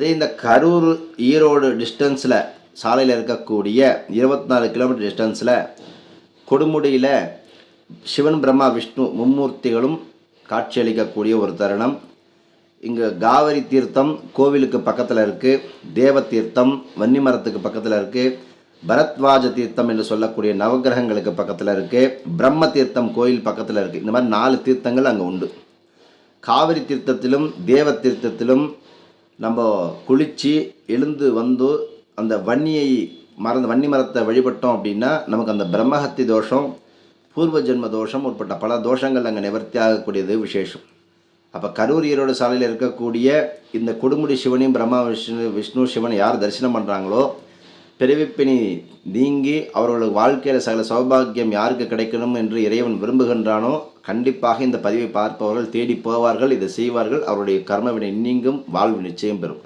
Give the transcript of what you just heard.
அதே இந்த கரூர் ஈரோடு டிஸ்டன்ஸில் சாலையில் இருக்கக்கூடிய 24 கிலோமீட்டர் டிஸ்டன்ஸில் கொடுமுடியில் சிவன் பிரம்மா விஷ்ணு மும்மூர்த்திகளும் காட்சியளிக்கக்கூடிய ஒரு தருணம். இங்கே காவிரி தீர்த்தம் கோவிலுக்கு பக்கத்தில் இருக்குது, தேவ தீர்த்தம் வன்னிமரத்துக்கு பக்கத்தில் இருக்குது, பரத்வாஜ தீர்த்தம் என்று சொல்லக்கூடிய நவகிரகங்களுக்கு பக்கத்தில் இருக்குது, பிரம்ம தீர்த்தம் கோயில் பக்கத்தில் இருக்குது. இந்த மாதிரி 4 தீர்த்தங்கள் அங்கே உண்டு. காவிரி தீர்த்தத்திலும் தேவ தீர்த்தத்திலும் நம்ம குளித்து எழுந்து வந்து அந்த வன்னி மரத்தை வழிபட்டோம் அப்படின்னா நமக்கு அந்த பிரம்மஹத்தி தோஷம், பூர்வ ஜென்ம தோஷம் உட்பட்ட பல தோஷங்கள் அங்கே நிவர்த்தி ஆகக்கூடியது விசேஷம். அப்போ கரூர் ஈரோடு சாலையில் இருக்கக்கூடிய இந்த கொடுமுடி சிவனையும் பிரம்மா விஷ்ணு சிவன் யார் தரிசனம் பண்ணுறாங்களோ பிறவிப்பினி நீங்கி அவர்களுக்கு வாழ்க்கையில் சகல சௌபாகியம் யாருக்கு கிடைக்கணும் என்று இறைவன் விரும்புகின்றானோ கண்டிப்பாக இந்த பதிவை பார்ப்பவர்கள் தேடி போவார்கள், இதை செய்வார்கள். அவருடைய கர்மவினை நீங்கும், வாழ்வு நிச்சயம் பெறும்.